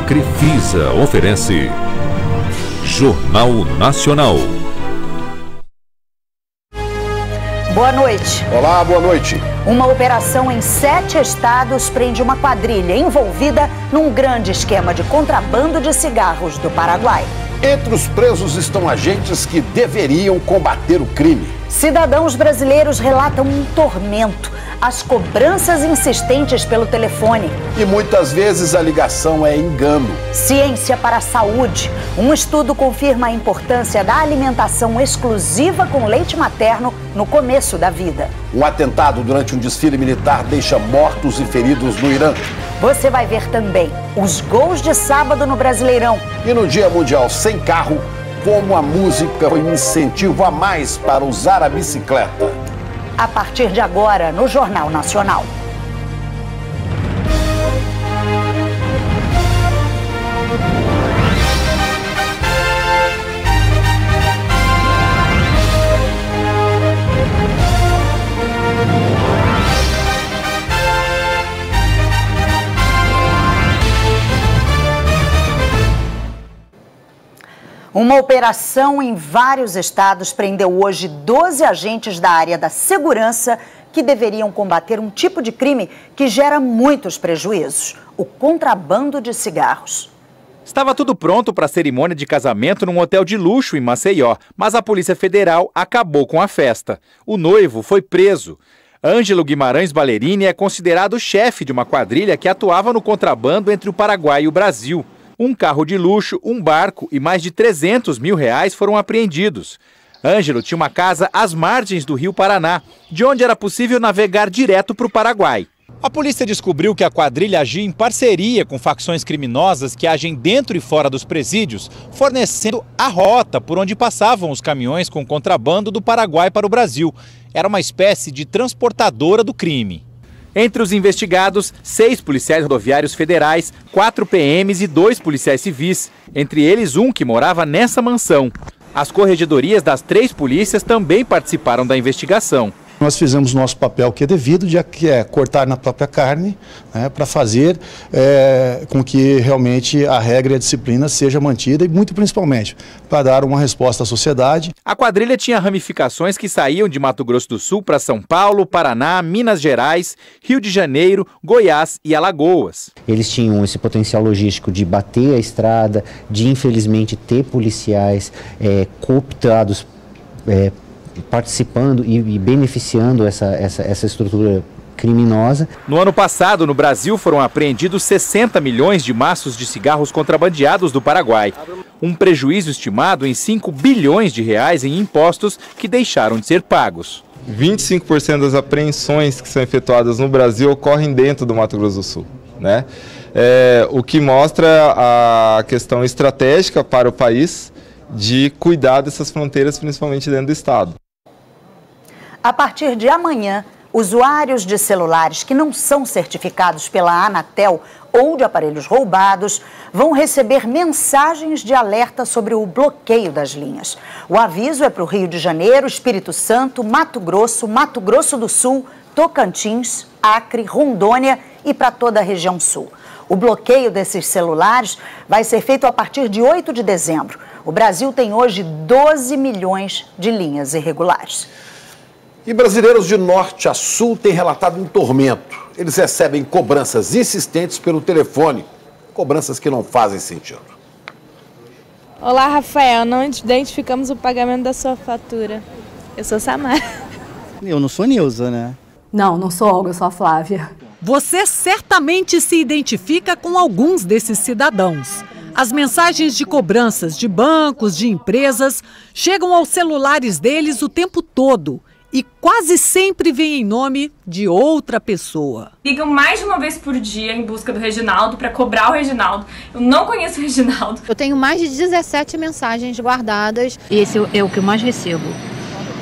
Crefisa oferece Jornal Nacional. Boa noite. Olá, boa noite. Uma operação em 7 estados prende uma quadrilha envolvida num grande esquema de contrabando de cigarros do Paraguai. Entre os presos estão agentes que deveriam combater o crime. Cidadãos brasileiros relatam um tormento, as cobranças insistentes pelo telefone. E muitas vezes a ligação é engano. Ciência para a saúde. Um estudo confirma a importância da alimentação exclusiva com leite materno no começo da vida. Um atentado durante um desfile militar deixa mortos e feridos no Irã. Você vai ver também os gols de sábado no Brasileirão. E no Dia Mundial Sem Carro, como a música foi um incentivo a mais para usar a bicicleta. A partir de agora, no Jornal Nacional. Uma operação em vários estados prendeu hoje 12 agentes da área da segurança que deveriam combater um tipo de crime que gera muitos prejuízos: o contrabando de cigarros. Estava tudo pronto para a cerimônia de casamento num hotel de luxo em Maceió, mas a Polícia Federal acabou com a festa. O noivo foi preso. Ângelo Guimarães Ballerini é considerado o chefe de uma quadrilha que atuava no contrabando entre o Paraguai e o Brasil. Um carro de luxo, um barco e mais de R$300 mil foram apreendidos. Ângelo tinha uma casa às margens do Rio Paraná, de onde era possível navegar direto para o Paraguai. A polícia descobriu que a quadrilha agia em parceria com facções criminosas que agem dentro e fora dos presídios, fornecendo a rota por onde passavam os caminhões com contrabando do Paraguai para o Brasil. Era uma espécie de transportadora do crime. Entre os investigados, 6 policiais rodoviários federais, 4 PMs e 2 policiais civis, entre eles um que morava nessa mansão. As corregedorias das 3 polícias também participaram da investigação. Nós fizemos nosso papel que é devido, que é cortar na própria carne, né, para fazer com que realmente a regra e a disciplina seja mantida e muito principalmente para dar uma resposta à sociedade. A quadrilha tinha ramificações que saíam de Mato Grosso do Sul para São Paulo, Paraná, Minas Gerais, Rio de Janeiro, Goiás e Alagoas. Eles tinham esse potencial logístico de bater a estrada, de infelizmente ter policiais cooptados, participando e beneficiando essa estrutura criminosa. No ano passado, no Brasil, foram apreendidos 60 milhões de maços de cigarros contrabandeados do Paraguai. Um prejuízo estimado em 5 bilhões de reais em impostos que deixaram de ser pagos. 25% das apreensões que são efetuadas no Brasil ocorrem dentro do Mato Grosso do Sul, né? O que mostra a questão estratégica para o país de cuidar dessas fronteiras, principalmente dentro do estado. A partir de amanhã, usuários de celulares que não são certificados pela Anatel ou de aparelhos roubados vão receber mensagens de alerta sobre o bloqueio das linhas. O aviso é para o Rio de Janeiro, Espírito Santo, Mato Grosso do Sul, Tocantins, Acre, Rondônia e para toda a região sul. O bloqueio desses celulares vai ser feito a partir de 8 de dezembro. O Brasil tem hoje 12 milhões de linhas irregulares. E brasileiros de norte a sul têm relatado um tormento. Eles recebem cobranças insistentes pelo telefone, cobranças que não fazem sentido. Olá, Rafael, não identificamos o pagamento da sua fatura. Eu sou Samara. Eu não sou Nilza, né? Não sou Olga, eu sou a Flávia. Você certamente se identifica com alguns desses cidadãos. As mensagens de cobranças de bancos, de empresas, chegam aos celulares deles o tempo todo. E quase sempre vem em nome de outra pessoa. Ligam mais de uma vez por dia em busca do Reginaldo para cobrar o Reginaldo. Eu não conheço o Reginaldo. Eu tenho mais de 17 mensagens guardadas. Esse é o que eu mais recebo.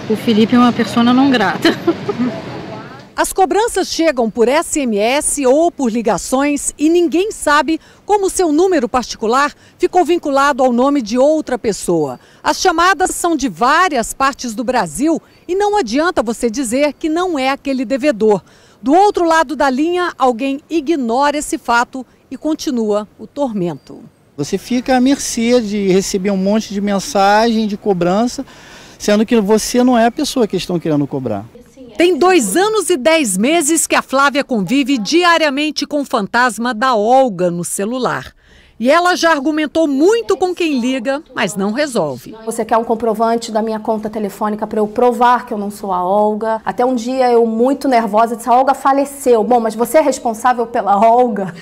O Felipe é uma pessoa não grata. As cobranças chegam por SMS ou por ligações e ninguém sabe como seu número particular ficou vinculado ao nome de outra pessoa. As chamadas são de várias partes do Brasil e não adianta você dizer que não é aquele devedor. Do outro lado da linha, alguém ignora esse fato e continua o tormento. Você fica à mercê de receber um monte de mensagem, de cobrança, sendo que você não é a pessoa que estão querendo cobrar. Tem 2 anos e 10 meses que a Flávia convive diariamente com o fantasma da Olga no celular. E ela já argumentou muito com quem liga, mas não resolve. Você quer um comprovante da minha conta telefônica para eu provar que eu não sou a Olga? Até um dia eu, muito nervosa, disse: a Olga faleceu. Bom, mas você é responsável pela Olga?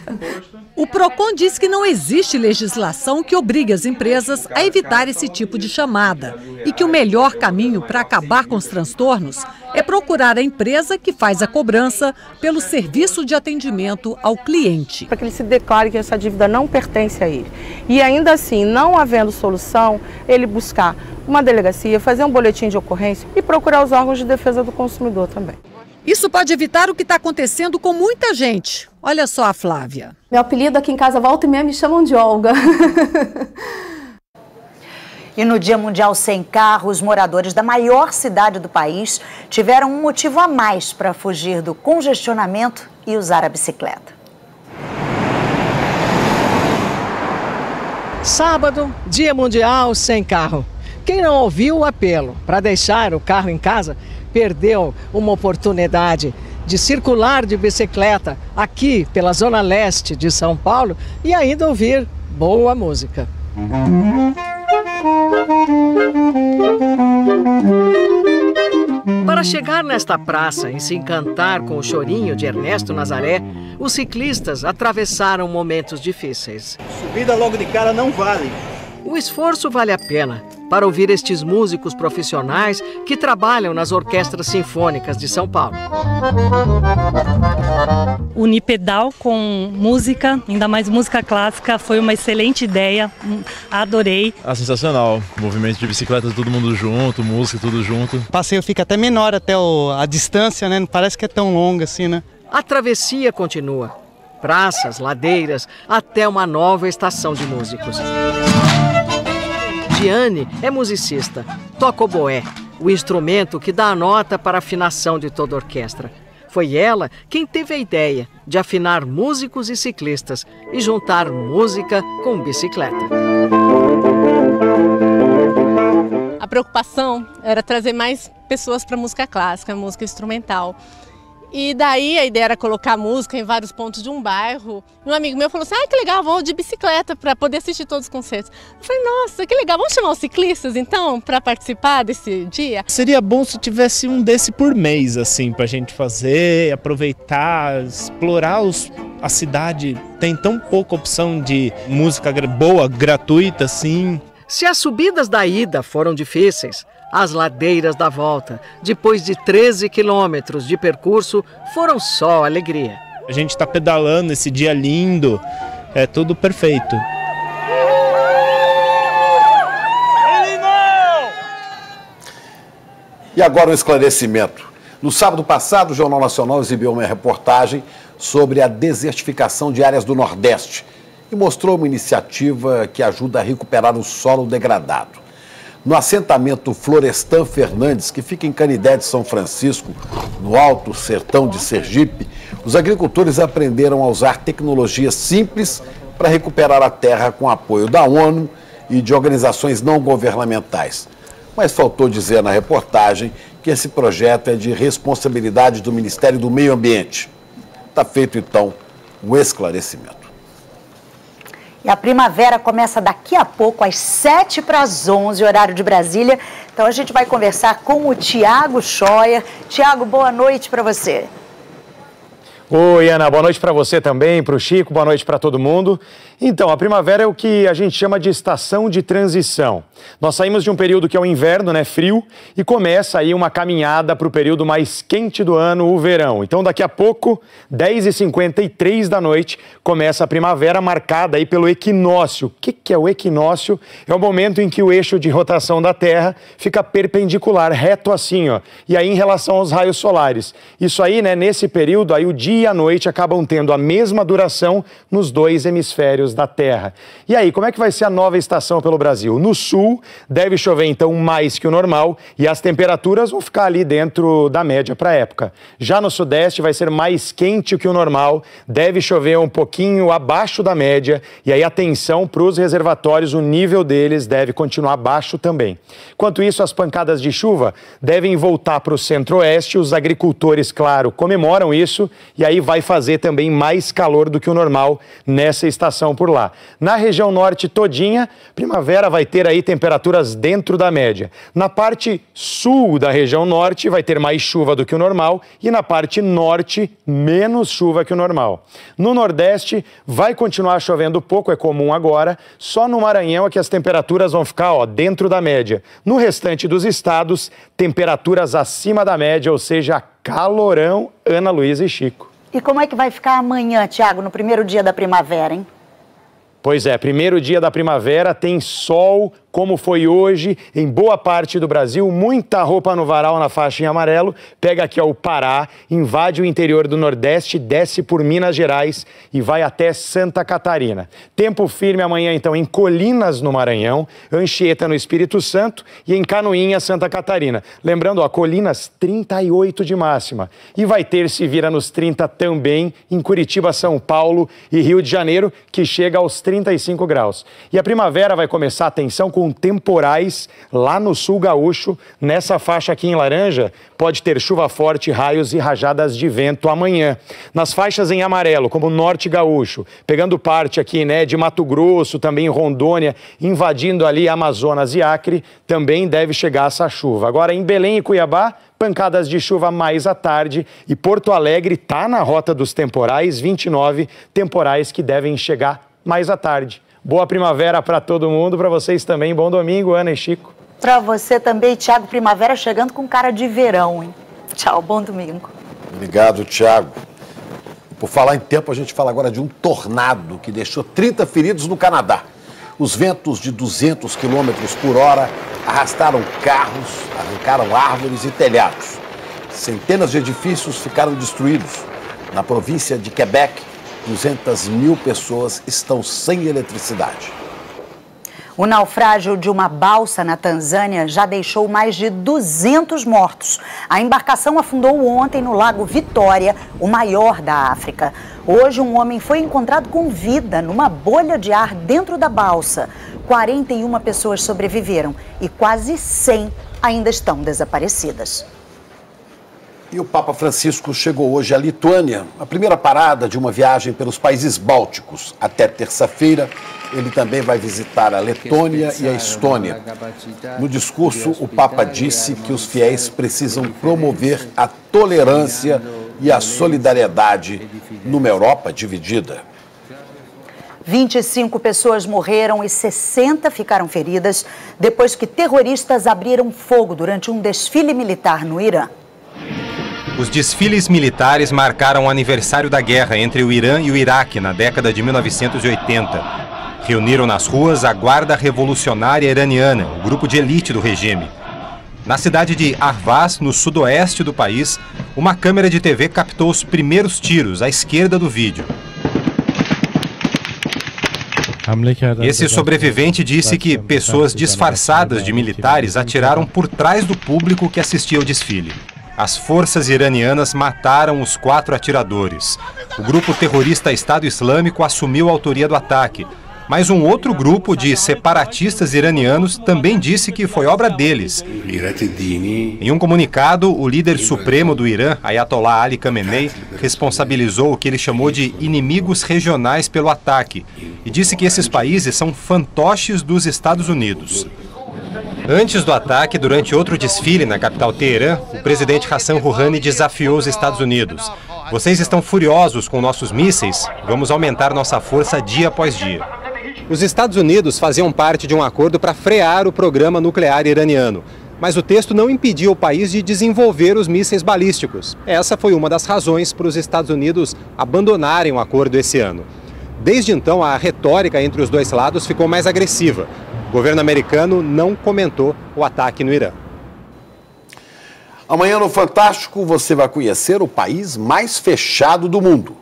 O PROCON diz que não existe legislação que obrigue as empresas a evitar esse tipo de chamada e que o melhor caminho para acabar com os transtornos é procurar a empresa que faz a cobrança pelo serviço de atendimento ao cliente. Para que ele se declare que essa dívida não pertence a ele. E ainda assim, não havendo solução, ele buscar uma delegacia, fazer um boletim de ocorrência e procurar os órgãos de defesa do consumidor também. Isso pode evitar o que está acontecendo com muita gente. Olha só a Flávia. Meu apelido aqui em casa, volta e meia, me chamam de Olga. E no Dia Mundial Sem Carro, os moradores da maior cidade do país tiveram um motivo a mais para fugir do congestionamento e usar a bicicleta. Sábado, Dia Mundial Sem Carro. Quem não ouviu o apelo para deixar o carro em casa, perdeu uma oportunidade de circular de bicicleta aqui pela Zona Leste de São Paulo e ainda ouvir boa música. Para chegar nesta praça e se encantar com o chorinho de Ernesto Nazaré, os ciclistas atravessaram momentos difíceis. Subida logo de cara não vale. O esforço vale a pena para ouvir estes músicos profissionais que trabalham nas orquestras sinfônicas de São Paulo. Unir pedal com música, ainda mais música clássica, foi uma excelente ideia, adorei. Sensacional, movimento de bicicleta, todo mundo junto, música, tudo junto. O passeio fica até menor até a distância, né? Não parece que é tão longa assim, né? A travessia continua. Praças, ladeiras, até uma nova estação de músicos. Diane é musicista, toca oboé, o instrumento que dá a nota para a afinação de toda a orquestra. Foi ela quem teve a ideia de afinar músicos e ciclistas e juntar música com bicicleta. A preocupação era trazer mais pessoas para música clássica, música instrumental. E daí a ideia era colocar música em vários pontos de um bairro. Um amigo meu falou assim: que legal, vou de bicicleta para poder assistir todos os concertos. Eu falei: nossa, que legal, vamos chamar os ciclistas então para participar desse dia? Seria bom se tivesse um desse por mês, assim, pra gente fazer, aproveitar, explorar a cidade. Tem tão pouca opção de música boa, gratuita, assim. Se as subidas da ida foram difíceis, as ladeiras da volta, depois de 13 quilômetros de percurso, foram só alegria. A gente está pedalando esse dia lindo, é tudo perfeito. E agora um esclarecimento. No sábado passado, o Jornal Nacional exibiu uma reportagem sobre a desertificação de áreas do Nordeste e mostrou uma iniciativa que ajuda a recuperar o solo degradado. No assentamento Florestan Fernandes, que fica em Canidé de São Francisco, no Alto Sertão de Sergipe, os agricultores aprenderam a usar tecnologias simples para recuperar a terra com apoio da ONU e de organizações não governamentais. Mas faltou dizer na reportagem que esse projeto é de responsabilidade do Ministério do Meio Ambiente. Está feito, então, um esclarecimento. E a primavera começa daqui a pouco, às 7:50, horário de Brasília. Então a gente vai conversar com o Tiago Schoer. Tiago, boa noite para você. Oi, Ana, boa noite para você também, para o Chico, boa noite para todo mundo. Então, a primavera é o que a gente chama de estação de transição. Nós saímos de um período que é o inverno, né, frio, e começa aí uma caminhada para o período mais quente do ano, o verão. Então, daqui a pouco, 10h53 da noite, começa a primavera marcada aí pelo equinócio. O que é o equinócio? É o momento em que o eixo de rotação da Terra fica perpendicular, reto assim, ó, e aí em relação aos raios solares. Isso aí, né, nesse período, aí o dia dia e a noite acabam tendo a mesma duração nos dois hemisférios da Terra. E aí, como é que vai ser a nova estação pelo Brasil? No sul, deve chover então mais que o normal e as temperaturas vão ficar ali dentro da média para a época. Já no sudeste vai ser mais quente que o normal, deve chover um pouquinho abaixo da média e aí atenção para os reservatórios, o nível deles deve continuar baixo também. Enquanto isso, as pancadas de chuva devem voltar para o centro-oeste, os agricultores, claro, comemoram isso e aí vai fazer também mais calor do que o normal nessa estação por lá. Na região norte todinha, primavera vai ter aí temperaturas dentro da média. Na parte sul da região norte vai ter mais chuva do que o normal e na parte norte menos chuva que o normal. No nordeste vai continuar chovendo pouco, é comum agora, só no Maranhão é que as temperaturas vão ficar dentro da média. No restante dos estados, temperaturas acima da média, ou seja, calorão, Ana Luísa e Chico. E como é que vai ficar amanhã, Tiago, no primeiro dia da primavera, hein? Pois é, primeiro dia da primavera, tem sol, como foi hoje, em boa parte do Brasil, muita roupa no varal na faixa em amarelo, pega aqui o Pará, invade o interior do Nordeste, desce por Minas Gerais e vai até Santa Catarina. Tempo firme amanhã, então, em Colinas, no Maranhão, Anchieta, no Espírito Santo e em Canoinha, Santa Catarina. Lembrando, Colinas, 38 de máxima. E vai ter se vira nos 30 também em Curitiba, São Paulo e Rio de Janeiro, que chega aos 35 graus. E a primavera vai começar, atenção, com temporais lá no sul gaúcho. Nessa faixa aqui em laranja, pode ter chuva forte, raios e rajadas de vento amanhã. Nas faixas em amarelo, como norte gaúcho, pegando parte aqui, de Mato Grosso, também Rondônia, invadindo ali Amazonas e Acre, também deve chegar essa chuva. Agora, em Belém e Cuiabá, pancadas de chuva mais à tarde e Porto Alegre está na rota dos temporais, 29 temporais que devem chegar mais à tarde. Boa primavera para todo mundo, para vocês também. Bom domingo, Ana e Chico. Para você também, Tiago, primavera chegando com cara de verão, hein? Tchau, bom domingo. Obrigado, Tiago. Por falar em tempo, a gente fala agora de um tornado que deixou 30 feridos no Canadá. Os ventos de 200 km por hora arrastaram carros, arrancaram árvores e telhados. Centenas de edifícios ficaram destruídos. Na província de Quebec, 200 mil pessoas estão sem eletricidade. O naufrágio de uma balsa na Tanzânia já deixou mais de 200 mortos. A embarcação afundou ontem no Lago Vitória, o maior da África. Hoje, um homem foi encontrado com vida numa bolha de ar dentro da balsa. 41 pessoas sobreviveram e quase 100 ainda estão desaparecidas. E o Papa Francisco chegou hoje à Lituânia, a primeira parada de uma viagem pelos países bálticos. Até terça-feira, ele também vai visitar a Letônia e a Estônia. No discurso, o Papa disse que os fiéis precisam promover a tolerância e a solidariedade numa Europa dividida. 25 pessoas morreram e 60 ficaram feridas depois que terroristas abriram fogo durante um desfile militar no Irã. Os desfiles militares marcaram o aniversário da guerra entre o Irã e o Iraque na década de 1980. Reuniram nas ruas a Guarda Revolucionária Iraniana, o grupo de elite do regime. Na cidade de Ahvaz, no sudoeste do país, uma câmera de TV captou os primeiros tiros à esquerda do vídeo. Esse sobrevivente disse que pessoas disfarçadas de militares atiraram por trás do público que assistia ao desfile. As forças iranianas mataram os 4 atiradores. O grupo terrorista Estado Islâmico assumiu a autoria do ataque, mas um outro grupo de separatistas iranianos também disse que foi obra deles. Em um comunicado, o líder supremo do Irã, Ayatollah Ali Khamenei, responsabilizou o que ele chamou de inimigos regionais pelo ataque e disse que esses países são fantoches dos Estados Unidos. Antes do ataque, durante outro desfile na capital Teherã, o presidente Hassan Rouhani desafiou os Estados Unidos. Vocês estão furiosos com nossos mísseis? Vamos aumentar nossa força dia após dia. Os Estados Unidos faziam parte de um acordo para frear o programa nuclear iraniano. Mas o texto não impediu o país de desenvolver os mísseis balísticos. Essa foi uma das razões para os Estados Unidos abandonarem o acordo esse ano. Desde então, a retórica entre os dois lados ficou mais agressiva. O governo americano não comentou o ataque no Irã. Amanhã no Fantástico você vai conhecer o país mais fechado do mundo.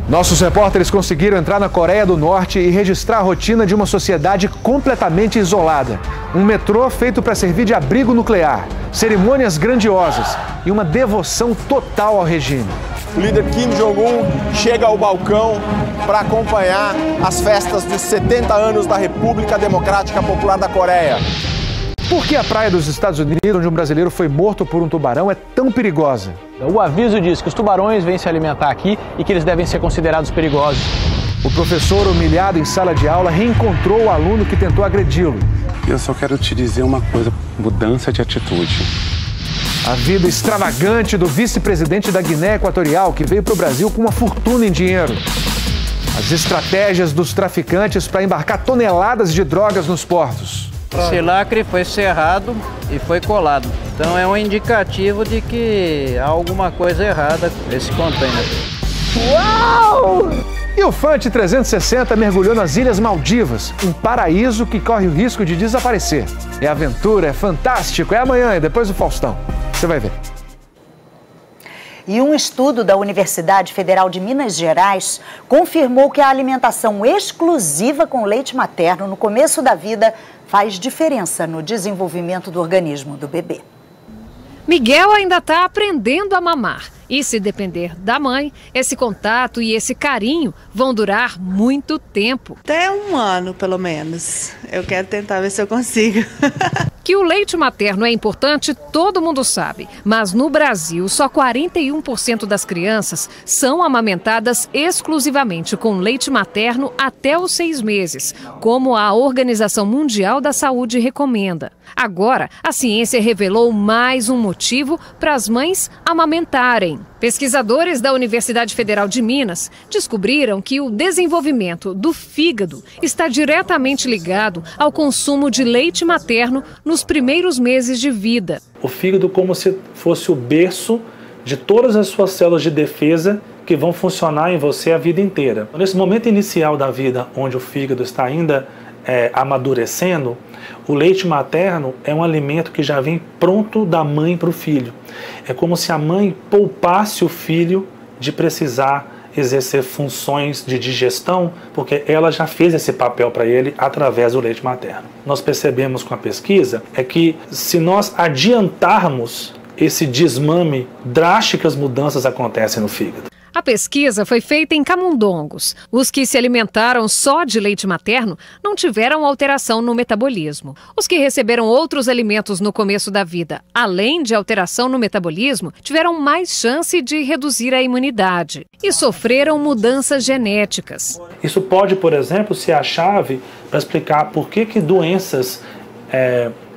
Nossos repórteres conseguiram entrar na Coreia do Norte e registrar a rotina de uma sociedade completamente isolada. Um metrô feito para servir de abrigo nuclear, cerimônias grandiosas e uma devoção total ao regime. O líder Kim Jong-un chega ao balcão para acompanhar as festas dos 70 anos da República Democrática Popular da Coreia. Por que a praia dos Estados Unidos, onde um brasileiro foi morto por um tubarão, é tão perigosa? O aviso diz que os tubarões vêm se alimentar aqui e que eles devem ser considerados perigosos. O professor, humilhado em sala de aula, reencontrou o aluno que tentou agredi-lo. Eu só quero te dizer uma coisa: mudança de atitude. A vida extravagante do vice-presidente da Guiné Equatorial, que veio para o Brasil com uma fortuna em dinheiro. As estratégias dos traficantes para embarcar toneladas de drogas nos portos. Esse lacre foi cerrado e foi colado. Então é um indicativo de que há alguma coisa errada nesse container. Uau! E o Fante 360 mergulhou nas Ilhas Maldivas, um paraíso que corre o risco de desaparecer. É aventura, é fantástico, é amanhã e depois do Faustão. Você vai ver. E um estudo da Universidade Federal de Minas Gerais confirmou que a alimentação exclusiva com leite materno no começo da vida faz diferença no desenvolvimento do organismo do bebê. Miguel ainda está aprendendo a mamar. E se depender da mãe, esse contato e esse carinho vão durar muito tempo. Até 1 ano, pelo menos. Eu quero tentar ver se eu consigo. Que o leite materno é importante, todo mundo sabe. Mas no Brasil, só 41% das crianças são amamentadas exclusivamente com leite materno até os 6 meses, como a Organização Mundial da Saúde recomenda. Agora, a ciência revelou mais um motivo para as mães amamentarem. Pesquisadores da Universidade Federal de Minas descobriram que o desenvolvimento do fígado está diretamente ligado ao consumo de leite materno nos primeiros meses de vida. O fígado como se fosse o berço de todas as suas células de defesa que vão funcionar em você a vida inteira. Nesse momento inicial da vida, onde o fígado está ainda amadurecendo, o leite materno é um alimento que já vem pronto da mãe para o filho. É como se a mãe poupasse o filho de precisar exercer funções de digestão, porque ela já fez esse papel para ele através do leite materno. Nós percebemos com a pesquisa que se nós adiantarmos esse desmame, drásticas mudanças acontecem no fígado. A pesquisa foi feita em camundongos. Os que se alimentaram só de leite materno não tiveram alteração no metabolismo. Os que receberam outros alimentos no começo da vida, além de alteração no metabolismo, tiveram mais chance de reduzir a imunidade e sofreram mudanças genéticas. Isso pode, por exemplo, ser a chave para explicar por que doenças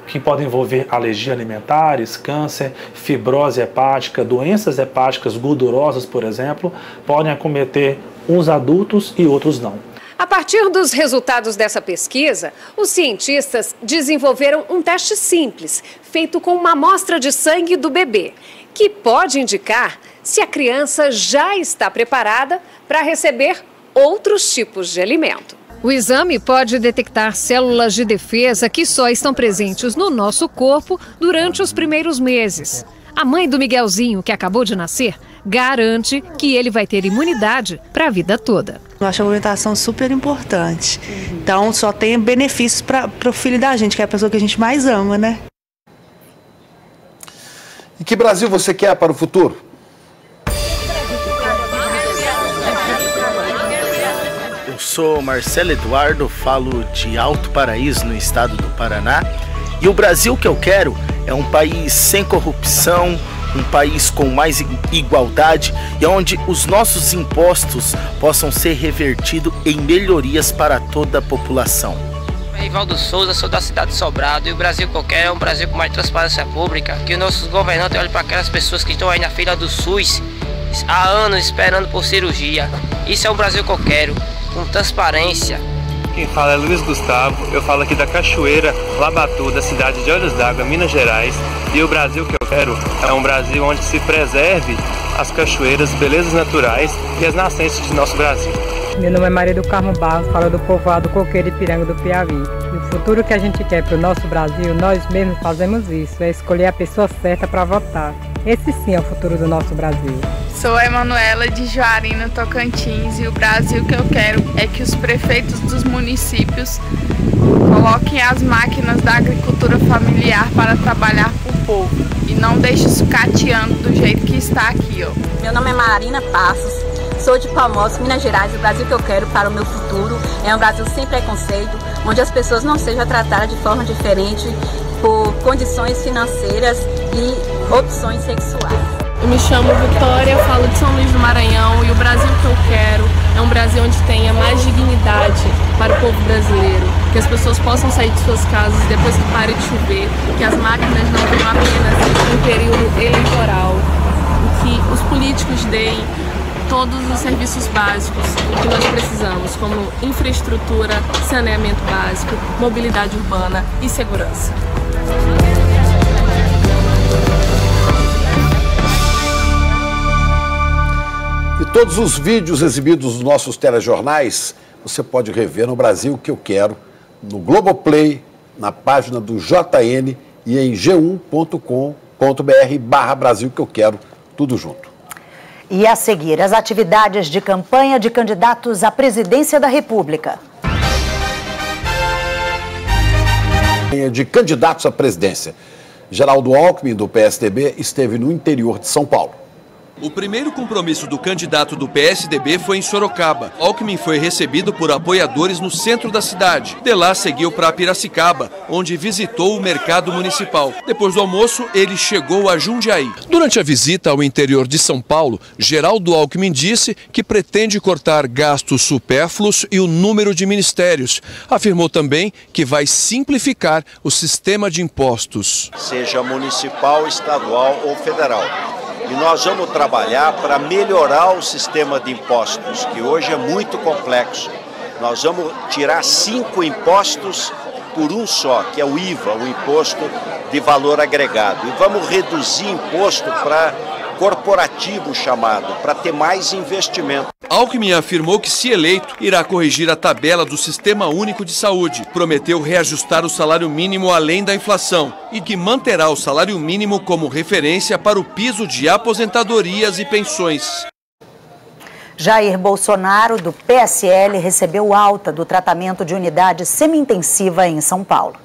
que podem envolver alergias alimentares, câncer, fibrose hepática, doenças hepáticas gordurosas, por exemplo, podem acometer uns adultos e outros não. A partir dos resultados dessa pesquisa, os cientistas desenvolveram um teste simples, feito com uma amostra de sangue do bebê, que pode indicar se a criança já está preparada para receber outros tipos de alimento. O exame pode detectar células de defesa que só estão presentes no nosso corpo durante os primeiros meses. A mãe do Miguelzinho, que acabou de nascer, garante que ele vai ter imunidade para a vida toda. Eu acho a amamentação super importante. Então só tem benefícios para o filho da gente, que é a pessoa que a gente mais ama, né? E que Brasil você quer para o futuro? Eu sou Marcelo Eduardo, falo de Alto Paraíso, no estado do Paraná. E o Brasil que eu quero é um país sem corrupção, um país com mais igualdade e onde os nossos impostos possam ser revertidos em melhorias para toda a população. Rivaldo Souza, sou da cidade de Sobrado e o Brasil que eu quero é um Brasil com mais transparência pública, que os nossos governantes olhem para aquelas pessoas que estão aí na fila do SUS há anos esperando por cirurgia. Isso é o Brasil que eu quero, com transparência. Quem fala é Luiz Gustavo, eu falo aqui da Cachoeira, Labatu, da cidade de Olhos d'Água, Minas Gerais. E o Brasil que eu quero é um Brasil onde se preserve as cachoeiras, belezas naturais e as nascentes de nosso Brasil. Meu nome é Maria do Carmo Barros, falo do povoado Coqueiro e Piranga do Piauí. E o futuro que a gente quer para o nosso Brasil, nós mesmos fazemos isso, é escolher a pessoa certa para votar. Esse sim é o futuro do nosso Brasil. Sou a Emanuela de Juarina, Tocantins, e o Brasil que eu quero é que os prefeitos dos municípios coloquem as máquinas da agricultura familiar para trabalhar para o povo e não deixem sucateando do jeito que está aqui, ó. Meu nome é Marina Passos, sou de Palmoço, Minas Gerais. O Brasil que eu quero para o meu futuro é um Brasil sem preconceito, onde as pessoas não sejam tratadas de forma diferente por condições financeiras e opções sexuais. Eu me chamo Vitória, falo de São Luís do Maranhão, e o Brasil que eu quero é um Brasil onde tenha mais dignidade para o povo brasileiro, que as pessoas possam sair de suas casas depois que pare de chover, que as máquinas não venham apenas em período eleitoral, e que os políticos deem todos os serviços básicos que nós precisamos, como infraestrutura, saneamento básico, mobilidade urbana e segurança. E todos os vídeos exibidos nos nossos telejornais você pode rever no Brasil que eu quero, no Globoplay, na página do JN e em g1.com.br/Brasil que eu quero, tudo junto. E a seguir, as atividades de campanha de candidatos à presidência da República. De candidatos à presidência. Geraldo Alckmin, do PSDB, esteve no interior de São Paulo. O primeiro compromisso do candidato do PSDB foi em Sorocaba. Alckmin foi recebido por apoiadores no centro da cidade. De lá seguiu para Piracicaba, onde visitou o mercado municipal. Depois do almoço, ele chegou a Jundiaí. Durante a visita ao interior de São Paulo, Geraldo Alckmin disse que pretende cortar gastos supérfluos e o número de ministérios. Afirmou também que vai simplificar o sistema de impostos. Seja municipal, estadual ou federal. E nós vamos trabalhar para melhorar o sistema de impostos, que hoje é muito complexo. Nós vamos tirar 5 impostos por um só, que é o IVA, o Imposto de Valor Agregado. E vamos reduzir imposto para corporativo chamado, para ter mais investimento. Alckmin afirmou que, se eleito, irá corrigir a tabela do Sistema Único de Saúde. Prometeu reajustar o salário mínimo além da inflação e que manterá o salário mínimo como referência para o piso de aposentadorias e pensões. Jair Bolsonaro, do PSL, recebeu alta do tratamento de unidade semi-intensiva em São Paulo.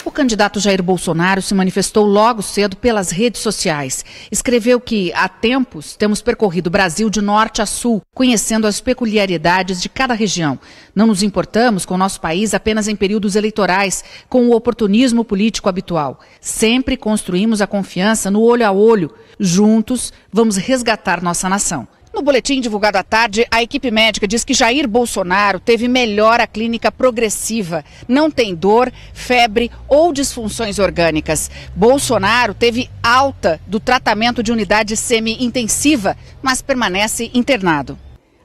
O candidato Jair Bolsonaro se manifestou logo cedo pelas redes sociais. Escreveu que, há tempos, temos percorrido o Brasil de norte a sul, conhecendo as peculiaridades de cada região. Não nos importamos com o nosso país apenas em períodos eleitorais, com o oportunismo político habitual. Sempre construímos a confiança no olho a olho. Juntos, vamos resgatar nossa nação. No boletim divulgado à tarde, a equipe médica diz que Jair Bolsonaro teve melhora clínica progressiva. Não tem dor, febre ou disfunções orgânicas. Bolsonaro teve alta do tratamento de unidade semi-intensiva, mas permanece internado.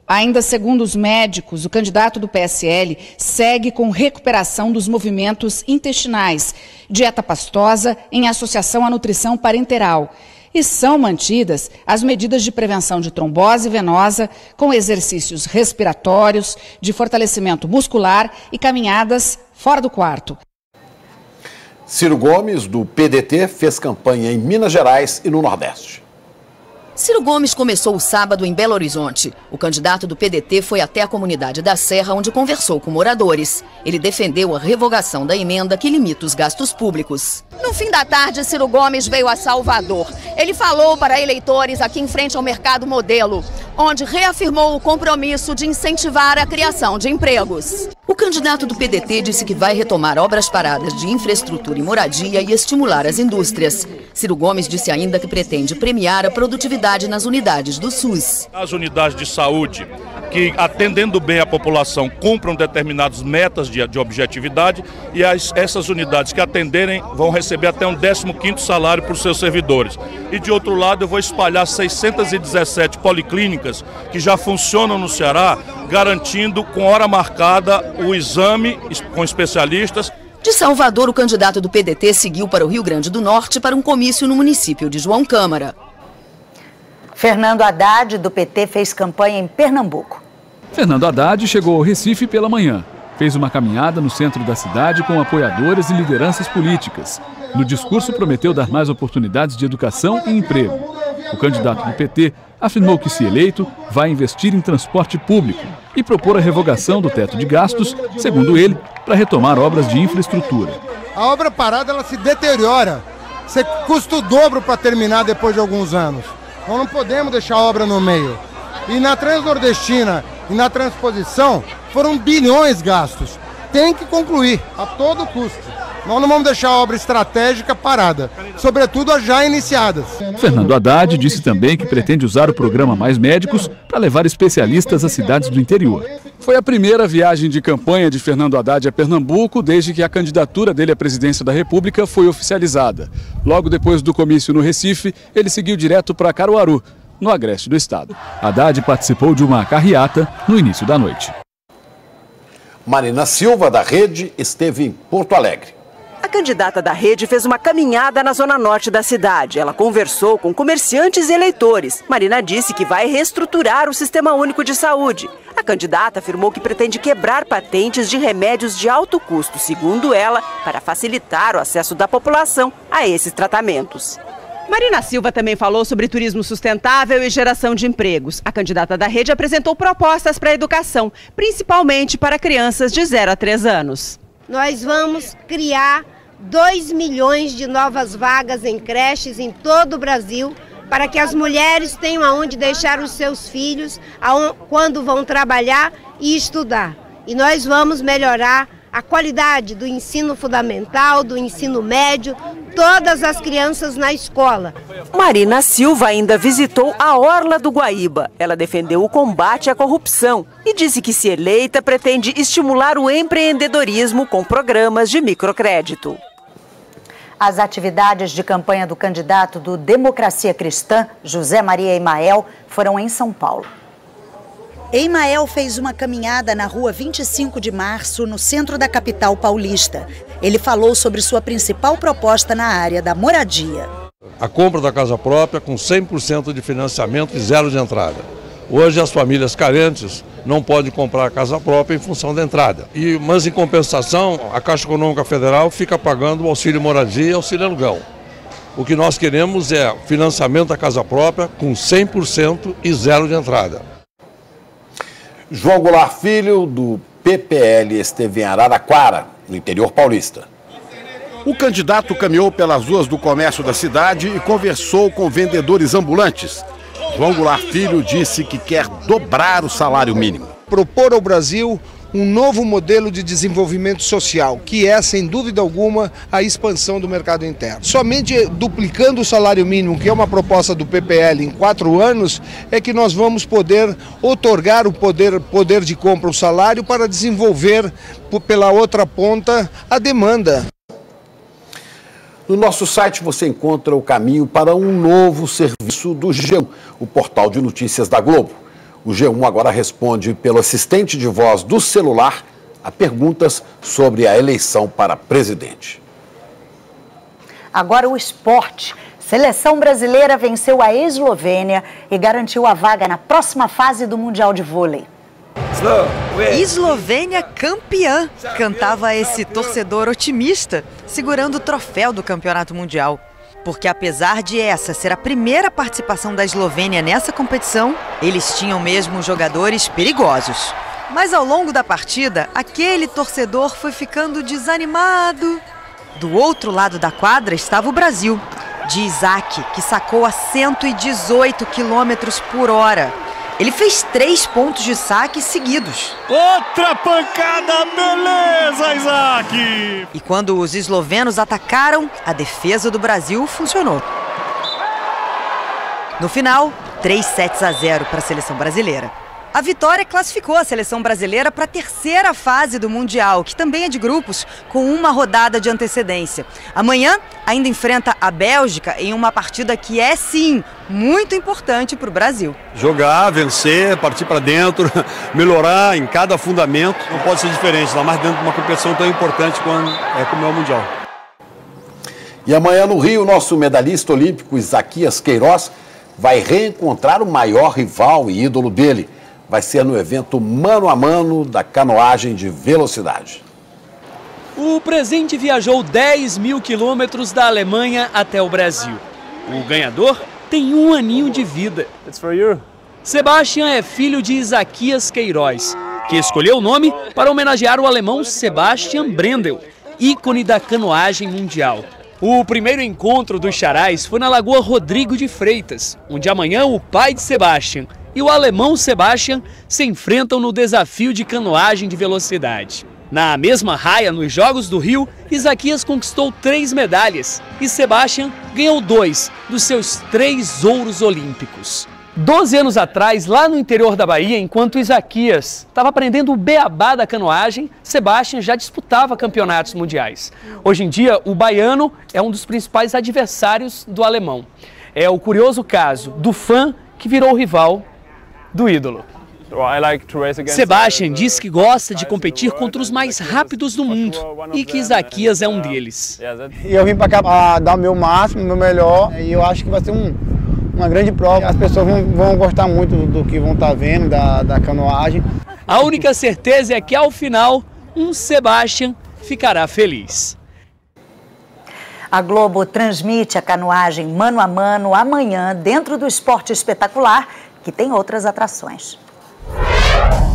Ainda segundo os médicos, o candidato do PSL segue com recuperação dos movimentos intestinais, dieta pastosa em associação à nutrição parenteral. E são mantidas as medidas de prevenção de trombose venosa, com exercícios respiratórios, de fortalecimento muscular e caminhadas fora do quarto. Ciro Gomes, do PDT, fez campanha em Minas Gerais e no Nordeste. Ciro Gomes começou o sábado em Belo Horizonte. O candidato do PDT foi até a comunidade da Serra, onde conversou com moradores. Ele defendeu a revogação da emenda que limita os gastos públicos. No fim da tarde, Ciro Gomes veio a Salvador. Ele falou para eleitores aqui em frente ao Mercado Modelo, onde reafirmou o compromisso de incentivar a criação de empregos. O candidato do PDT disse que vai retomar obras paradas de infraestrutura e moradia e estimular as indústrias. Ciro Gomes disse ainda que pretende premiar a produtividade nas unidades do SUS. As unidades de saúde que, atendendo bem a população, cumpram determinadas metas de objetividade, e essas unidades que atenderem vão receber até um 15º salário por seus servidores. E de outro lado, eu vou espalhar 617 policlínicas que já funcionam no Ceará, garantindo com hora marcada o exame com especialistas. De Salvador, o candidato do PDT seguiu para o Rio Grande do Norte para um comício no município de João Câmara. Fernando Haddad, do PT, fez campanha em Pernambuco. Fernando Haddad chegou ao Recife pela manhã. Fez uma caminhada no centro da cidade com apoiadores e lideranças políticas. No discurso, prometeu dar mais oportunidades de educação e emprego. O candidato do PT afirmou que, se eleito, vai investir em transporte público e propor a revogação do teto de gastos, segundo ele, para retomar obras de infraestrutura. A obra parada, ela se deteriora. Você custa o dobro para terminar depois de alguns anos. Nós não podemos deixar a obra no meio. E na Transnordestina e na transposição foram bilhões gastos. Tem que concluir a todo custo. Nós não vamos deixar a obra estratégica parada, sobretudo as já iniciadas. Fernando Haddad disse também que pretende usar o programa Mais Médicos para levar especialistas às cidades do interior. Foi a primeira viagem de campanha de Fernando Haddad a Pernambuco desde que a candidatura dele à presidência da República foi oficializada. Logo depois do comício no Recife, ele seguiu direto para Caruaru, no agreste do estado. Haddad participou de uma carreata no início da noite. Marina Silva, da Rede, esteve em Porto Alegre. A candidata da Rede fez uma caminhada na zona norte da cidade. Ela conversou com comerciantes e eleitores. Marina disse que vai reestruturar o Sistema Único de Saúde. A candidata afirmou que pretende quebrar patentes de remédios de alto custo, segundo ela, para facilitar o acesso da população a esses tratamentos. Marina Silva também falou sobre turismo sustentável e geração de empregos. A candidata da Rede apresentou propostas para a educação, principalmente para crianças de 0 a 3 anos. Nós vamos criar 2 milhões de novas vagas em creches em todo o Brasil, para que as mulheres tenham aonde deixar os seus filhos quando vão trabalhar e estudar. E nós vamos melhorar a qualidade do ensino fundamental, do ensino médio, todas as crianças na escola. Marina Silva ainda visitou a Orla do Guaíba. Ela defendeu o combate à corrupção e disse que, se eleita, pretende estimular o empreendedorismo com programas de microcrédito. As atividades de campanha do candidato do Democracia Cristã, José Maria Emael, foram em São Paulo. Emael fez uma caminhada na rua 25 de março, no centro da capital paulista. Ele falou sobre sua principal proposta na área da moradia. A compra da casa própria com 100% de financiamento e 0 de entrada. Hoje as famílias carentes não podem comprar a casa própria em função da entrada. Mas em compensação, a Caixa Econômica Federal fica pagando o auxílio moradia e auxílio aluguel. O que nós queremos é financiamento da casa própria com 100% e 0 de entrada. João Goulart Filho, do PPL, esteve em Araraquara, no interior paulista. O candidato caminhou pelas ruas do comércio da cidade e conversou com vendedores ambulantes. João Goulart Filho disse que quer dobrar o salário mínimo. Propor ao Brasil um novo modelo de desenvolvimento social, que é, sem dúvida alguma, a expansão do mercado interno. Somente duplicando o salário mínimo, que é uma proposta do PPL, em 4 anos, é que nós vamos poder otorgar o poder de compra, o salário, para desenvolver, pela outra ponta, a demanda. No nosso site você encontra o caminho para um novo serviço do G1, o portal de notícias da Globo. O G1 agora responde pelo assistente de voz do celular a perguntas sobre a eleição para presidente. Agora o esporte. Seleção brasileira venceu a Eslovênia e garantiu a vaga na próxima fase do Mundial de Vôlei. Eslovênia campeã, cantava esse torcedor otimista, segurando o troféu do Campeonato Mundial. Porque apesar de essa ser a primeira participação da Eslovênia nessa competição, eles tinham mesmo jogadores perigosos. Mas ao longo da partida, aquele torcedor foi ficando desanimado. Do outro lado da quadra estava o Brasil, de Isaac, que sacou a 118 km por hora. Ele fez 3 pontos de saque seguidos. Outra pancada, beleza, Isaac! E quando os eslovenos atacaram, a defesa do Brasil funcionou. No final, 3-0 para a seleção brasileira. A vitória classificou a seleção brasileira para a terceira fase do Mundial, que também é de grupos, com uma rodada de antecedência. Amanhã ainda enfrenta a Bélgica em uma partida que é, sim, muito importante para o Brasil. Jogar, vencer, partir para dentro, melhorar em cada fundamento, não pode ser diferente, ainda mais dentro de uma competição tão importante como é o Mundial. E amanhã no Rio, nosso medalhista olímpico Isaquias Queiroz vai reencontrar o maior rival e ídolo dele. Vai ser no evento mano a mano da canoagem de velocidade. O presente viajou 10 mil quilômetros da Alemanha até o Brasil. O ganhador tem 1 aninho de vida. Sebastian é filho de Isaquias Queiroz, que escolheu o nome para homenagear o alemão Sebastian Brendel, ícone da canoagem mundial. O primeiro encontro dos xarás foi na Lagoa Rodrigo de Freitas, onde amanhã o pai de Sebastian e o alemão Sebastian se enfrentam no desafio de canoagem de velocidade. Na mesma raia, nos Jogos do Rio, Isaquias conquistou 3 medalhas e Sebastian ganhou 2 dos seus 3 ouros olímpicos. 12 anos atrás, lá no interior da Bahia, enquanto Isaquias estava aprendendo o beabá da canoagem, Sebastian já disputava campeonatos mundiais. Hoje em dia, o baiano é um dos principais adversários do alemão. É o curioso caso do fã que virou rival do ídolo. Sebastian diz que gosta de competir contra os mais rápidos do mundo e que Isaquias é um deles. E eu vim para cá para dar o meu máximo, o meu melhor, e eu acho que vai ser uma grande prova. As pessoas vão gostar muito do que vão estar vendo, da canoagem. A única certeza é que ao final, um Sebastian ficará feliz. A Globo transmite a canoagem mano a mano amanhã dentro do Esporte Espetacular, que tem outras atrações.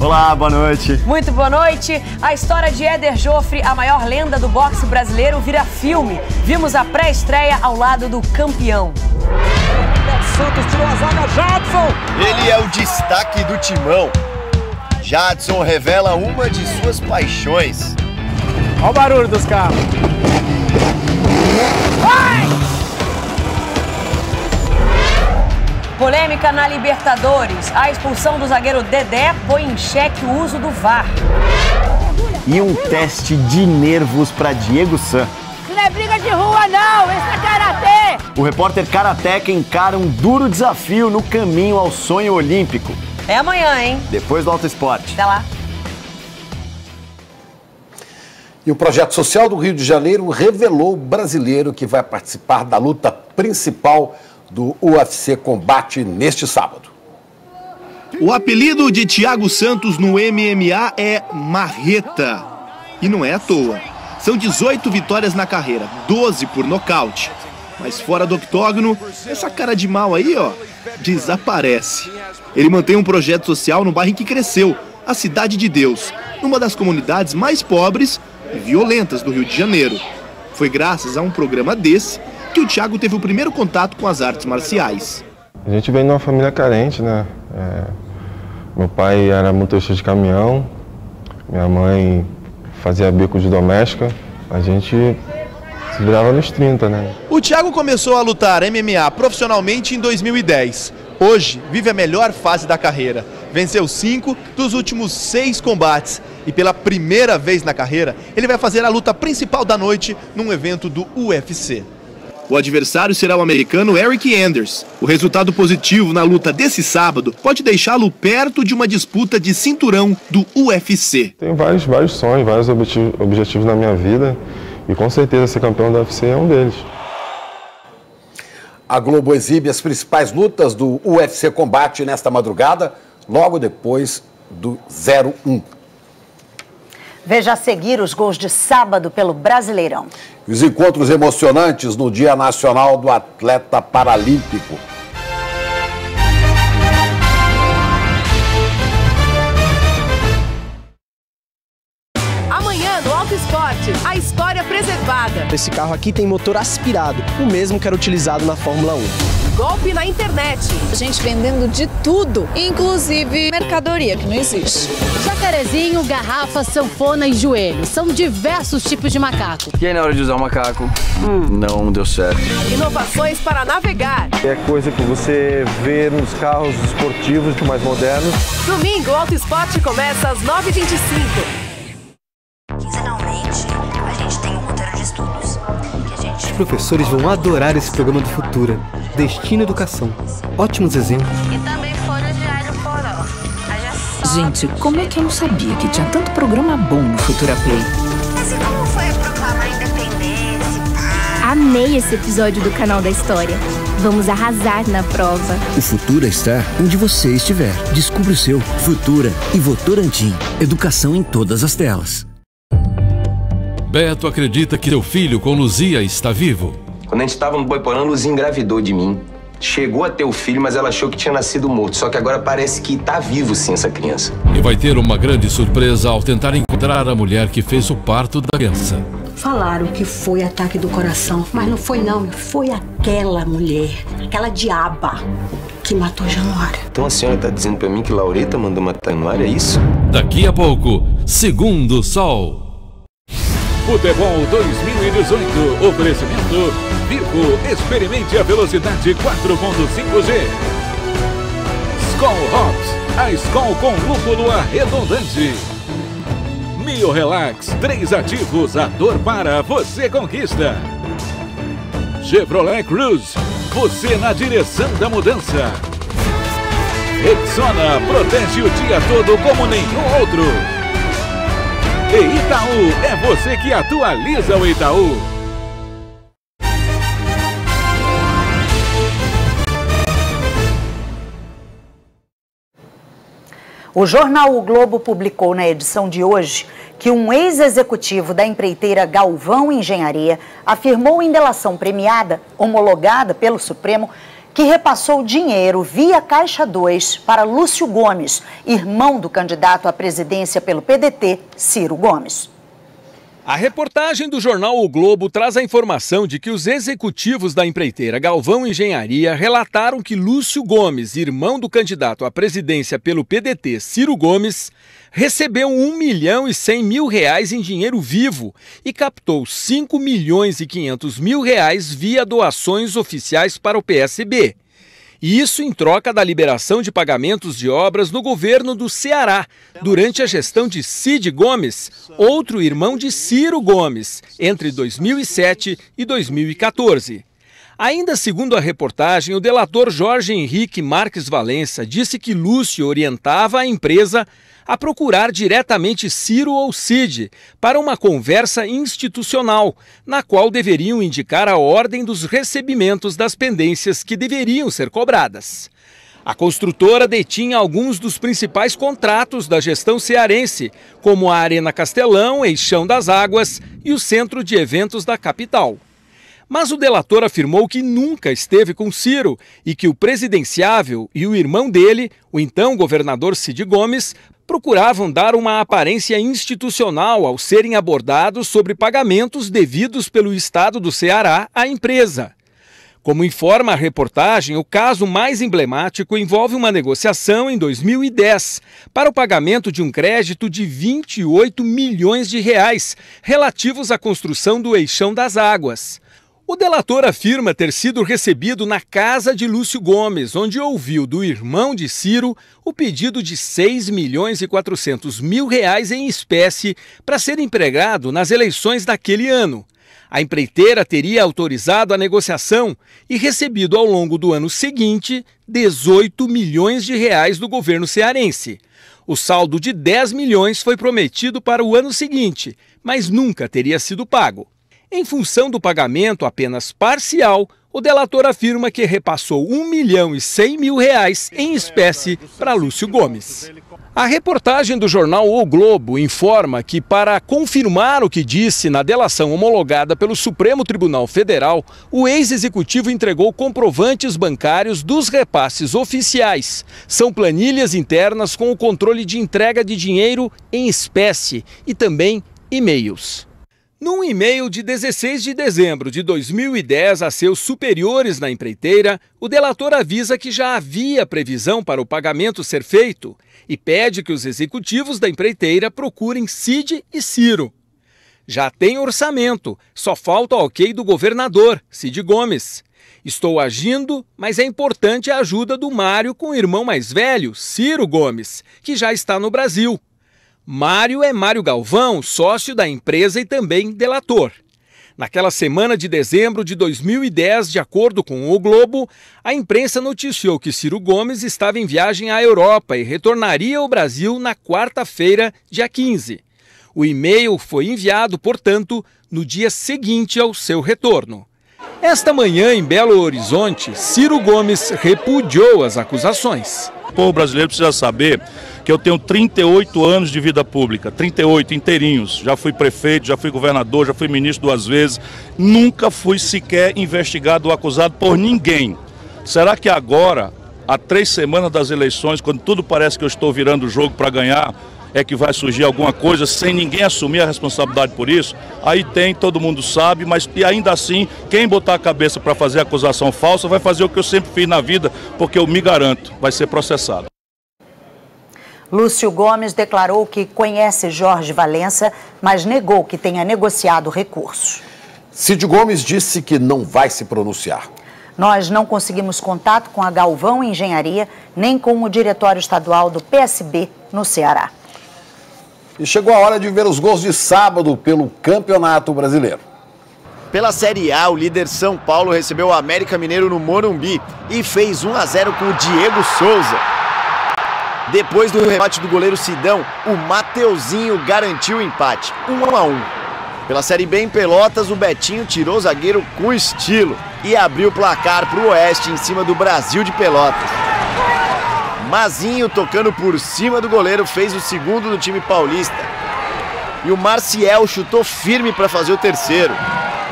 Olá, boa noite. Muito boa noite. A história de Éder Joffre, a maior lenda do boxe brasileiro, vira filme. Vimos a pré-estreia ao lado do campeão. Santos tirou a zaga, Jadson! Ele é o destaque do timão. Jadson revela uma de suas paixões. Olha o barulho dos carros. Vai! Polêmica na Libertadores. A expulsão do zagueiro Dedé põe em xeque o uso do VAR. E um teste de nervos para Diego San. Isso não é briga de rua, não! Isso é karatê! O repórter karateca encara um duro desafio no caminho ao sonho olímpico. É amanhã, hein? Depois do Alto Esporte. Até lá. E o Projeto Social do Rio de Janeiro revelou o brasileiro que vai participar da luta principal do UFC Combate neste sábado. O apelido de Thiago Santos no MMA é Marreta. E não é à toa. São 18 vitórias na carreira, 12 por nocaute. Mas fora do octógono, essa cara de mal aí, ó, desaparece. Ele mantém um projeto social no bairro em que cresceu, a Cidade de Deus, numa das comunidades mais pobres e violentas do Rio de Janeiro. Foi graças a um programa desse que o Thiago teve o primeiro contato com as artes marciais. A gente vem de uma família carente, né? Meu pai era motorista de caminhão, minha mãe fazia bico de doméstica, a gente se virava nos 30, né? O Thiago começou a lutar MMA profissionalmente em 2010. Hoje vive a melhor fase da carreira. Venceu 5 dos últimos 6 combates. E pela primeira vez na carreira, ele vai fazer a luta principal da noite num evento do UFC. O adversário será o americano Eric Anders. O resultado positivo na luta desse sábado pode deixá-lo perto de uma disputa de cinturão do UFC. Tenho vários sonhos, vários objetivos na minha vida e com certeza ser campeão do UFC é um deles. A Globo exibe as principais lutas do UFC Combate nesta madrugada, logo depois do 01. Veja a seguir os gols de sábado pelo Brasileirão. Os encontros emocionantes no Dia Nacional do Atleta Paralímpico. Amanhã no Alto Esporte, a história preservada. Esse carro aqui tem motor aspirado, o mesmo que era utilizado na Fórmula 1. Golpe na internet. A gente vendendo de tudo, inclusive mercadoria que não existe. Jacarezinho, garrafa, sanfona e joelho. São diversos tipos de macaco. E aí na hora de usar o macaco, não deu certo. Inovações para navegar. É coisa que você vê nos carros esportivos mais modernos. Domingo, o Alto Esporte começa às 9h25. Quinzenalmente, a gente tem um roteiro de estudos. Os professores vão adorar esse programa do Futura. Destino Educação. Ótimos exemplos. E também folha diário Poró. Gente, como é que eu não sabia que tinha tanto programa bom no Futura Play? Mas e como foi proclamar a independência? Amei esse episódio do Canal da História. Vamos arrasar na prova. O Futura está onde você estiver. Descubra o seu. Futura e Votorantim. Educação em todas as telas. Beto acredita que seu filho com Luzia está vivo. Quando a gente estava no Boiporã, Luzia engravidou de mim. Chegou a ter o filho, mas ela achou que tinha nascido morto. Só que agora parece que tá vivo sim essa criança. E vai ter uma grande surpresa ao tentar encontrar a mulher que fez o parto da criança. Falaram que foi ataque do coração, mas não foi não. Foi aquela mulher, aquela diaba que matou Januária. Então a senhora tá dizendo pra mim que Laureta mandou matar Januária, é isso? Daqui a pouco, Segundo Sol. Futebol 2018, oferecimento Vivo, experimente a velocidade 4.5G. Skol Hops, a Skol com lúpulo arredondante. Mio Relax, 3 ativos, a dor para, você conquista. Chevrolet Cruze, você na direção da mudança. Rexona, protege o dia todo como nenhum outro. E Itaú, é você que atualiza o Itaú. O jornal O Globo publicou na edição de hoje que um ex-executivo da empreiteira Galvão Engenharia afirmou em delação premiada, homologada pelo Supremo, que repassou dinheiro via Caixa 2 para Lúcio Gomes, irmão do candidato à presidência pelo PDT, Ciro Gomes. A reportagem do jornal O Globo traz a informação de que os executivos da empreiteira Galvão Engenharia relataram que Lúcio Gomes, irmão do candidato à presidência pelo PDT, Ciro Gomes, recebeu R$1.100.000 em dinheiro vivo e captou R$5.500.000 via doações oficiais para o PSB. Isso em troca da liberação de pagamentos de obras no governo do Ceará, durante a gestão de Cid Gomes, outro irmão de Ciro Gomes, entre 2007 e 2014. Ainda segundo a reportagem, o delator Jorge Henrique Marques Valença disse que Lúcio orientava a empresa a procurar diretamente Ciro ou Cid para uma conversa institucional, na qual deveriam indicar a ordem dos recebimentos das pendências que deveriam ser cobradas. A construtora detinha alguns dos principais contratos da gestão cearense, como a Arena Castelão, Eixão das Águas e o Centro de Eventos da capital. Mas o delator afirmou que nunca esteve com Ciro e que o presidenciável e o irmão dele, o então governador Cid Gomes, procuravam dar uma aparência institucional ao serem abordados sobre pagamentos devidos pelo Estado do Ceará à empresa. Como informa a reportagem, o caso mais emblemático envolve uma negociação em 2010 para o pagamento de um crédito de R$28 milhões relativos à construção do Eixão das Águas. O delator afirma ter sido recebido na casa de Lúcio Gomes, onde ouviu do irmão de Ciro o pedido de R$6.400.000 em espécie para ser empregado nas eleições daquele ano. A empreiteira teria autorizado a negociação e recebido ao longo do ano seguinte R$18 milhões do governo cearense. O saldo de R$10 milhões foi prometido para o ano seguinte, mas nunca teria sido pago. Em função do pagamento apenas parcial, o delator afirma que repassou R$1.100.000 em espécie para Lúcio Gomes. A reportagem do jornal O Globo informa que, para confirmar o que disse na delação homologada pelo Supremo Tribunal Federal, o ex-executivo entregou comprovantes bancários dos repasses oficiais. São planilhas internas com o controle de entrega de dinheiro em espécie e também e-mails. Num e-mail de 16 de dezembro de 2010 a seus superiores na empreiteira, o delator avisa que já havia previsão para o pagamento ser feito e pede que os executivos da empreiteira procurem Cid e Ciro. Já tem orçamento, só falta o ok do governador, Cid Gomes. Estou agindo, mas é importante a ajuda do Mário com o irmão mais velho, Ciro Gomes, que já está no Brasil. Mário é Mário Galvão, sócio da empresa e também delator. Naquela semana de dezembro de 2010, de acordo com o Globo, a imprensa noticiou que Ciro Gomes estava em viagem à Europa e retornaria ao Brasil na quarta-feira, dia 15. O e-mail foi enviado, portanto, no dia seguinte ao seu retorno. Esta manhã, em Belo Horizonte, Ciro Gomes repudiou as acusações. O povo brasileiro precisa saber que eu tenho 38 anos de vida pública, 38 inteirinhos. Já fui prefeito, já fui governador, já fui ministro 2 vezes. Nunca fui sequer investigado ou acusado por ninguém. Será que agora, há 3 semanas das eleições, quando tudo parece que eu estou virando o jogo para ganhar, é que vai surgir alguma coisa sem ninguém assumir a responsabilidade por isso? Aí tem, todo mundo sabe, mas e ainda assim, quem botar a cabeça para fazer acusação falsa vai fazer o que eu sempre fiz na vida, porque eu me garanto, vai ser processado. Lúcio Gomes declarou que conhece Jorge Valença, mas negou que tenha negociado recursos. Cid Gomes disse que não vai se pronunciar. Nós não conseguimos contato com a Galvão Engenharia, nem com o diretório estadual do PSB no Ceará. E chegou a hora de ver os gols de sábado pelo Campeonato Brasileiro. Pela Série A, o líder São Paulo recebeu o América Mineiro no Morumbi e fez 1-0 com o Diego Souza. Depois do remate do goleiro Sidão, o Mateuzinho garantiu o empate, 1-1. Pela Série B em Pelotas, o Betinho tirou o zagueiro com estilo e abriu o placar para o Oeste em cima do Brasil de Pelotas. Mazinho, tocando por cima do goleiro, fez o segundo do time paulista. E o Marciel chutou firme para fazer o terceiro.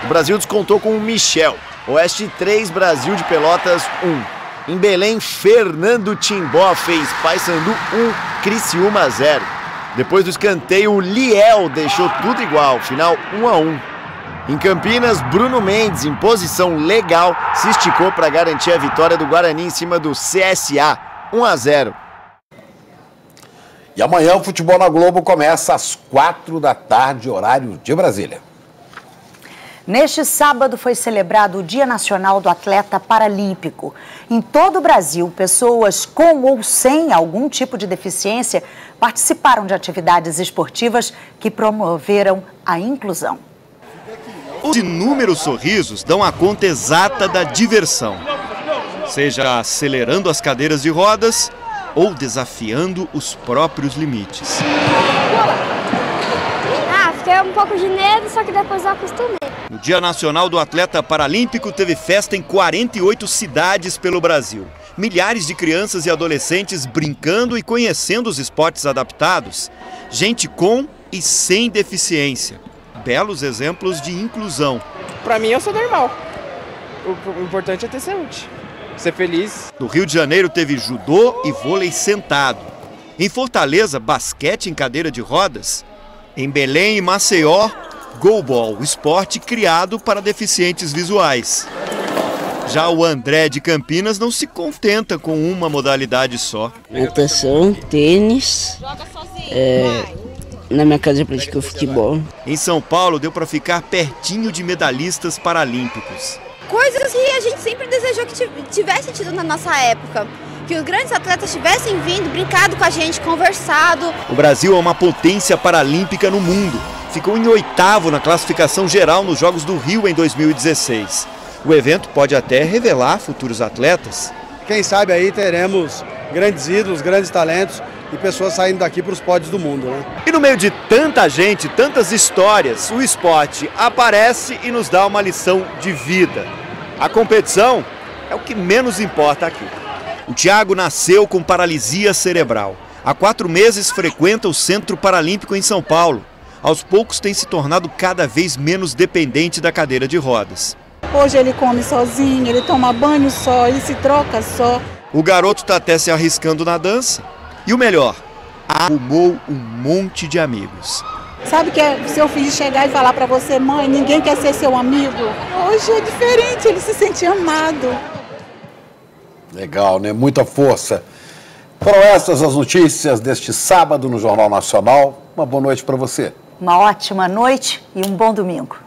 O Brasil descontou com o Michel. Oeste 3, Brasil de Pelotas 1. Em Belém, Fernando Timbó fez Paysandu 1, Criciúma 0. Depois do escanteio, o Liel deixou tudo igual, final 1-1. Em Campinas, Bruno Mendes, em posição legal, se esticou para garantir a vitória do Guarani em cima do CSA, 1-0. E amanhã o Futebol na Globo começa às 4 da tarde, horário de Brasília. Neste sábado foi celebrado o Dia Nacional do Atleta Paralímpico. Em todo o Brasil, pessoas com ou sem algum tipo de deficiência participaram de atividades esportivas que promoveram a inclusão. Os inúmeros sorrisos dão a conta exata da diversão. Seja acelerando as cadeiras de rodas ou desafiando os próprios limites. Fiquei um pouco de medo, só que depois eu acostumei. O Dia Nacional do Atleta Paralímpico teve festa em 48 cidades pelo Brasil. Milhares de crianças e adolescentes brincando e conhecendo os esportes adaptados. Gente com e sem deficiência. Belos exemplos de inclusão. Para mim, eu sou normal. O importante é ter saúde, ser feliz. No Rio de Janeiro teve judô e vôlei sentado. Em Fortaleza, basquete em cadeira de rodas. Em Belém e Maceió, goalball, esporte criado para deficientes visuais. Já o André de Campinas não se contenta com uma modalidade só. Natação, tênis, na minha casa eu pratico futebol. Em São Paulo deu para ficar pertinho de medalhistas paralímpicos. Coisas que a gente sempre desejou que tivesse tido na nossa época. Que os grandes atletas tivessem vindo, brincado com a gente, conversado. O Brasil é uma potência paralímpica no mundo. Ficou em 8º na classificação geral nos Jogos do Rio em 2016. O evento pode até revelar futuros atletas. Quem sabe aí teremos grandes ídolos, grandes talentos e pessoas saindo daqui para os pódios do mundo, né? E no meio de tanta gente, tantas histórias, o esporte aparece e nos dá uma lição de vida. A competição é o que menos importa aqui. O Thiago nasceu com paralisia cerebral. Há 4 meses frequenta o Centro Paralímpico em São Paulo. Aos poucos tem se tornado cada vez menos dependente da cadeira de rodas. Hoje ele come sozinho, ele toma banho só, ele se troca só. O garoto está até se arriscando na dança. E o melhor, arrumou um monte de amigos. Sabe que é seu filho chegar e falar para você, mãe, ninguém quer ser seu amigo? Hoje é diferente, ele se sente amado. Legal, né? Muita força. Foram essas as notícias deste sábado no Jornal Nacional. Uma boa noite para você. Uma ótima noite e um bom domingo.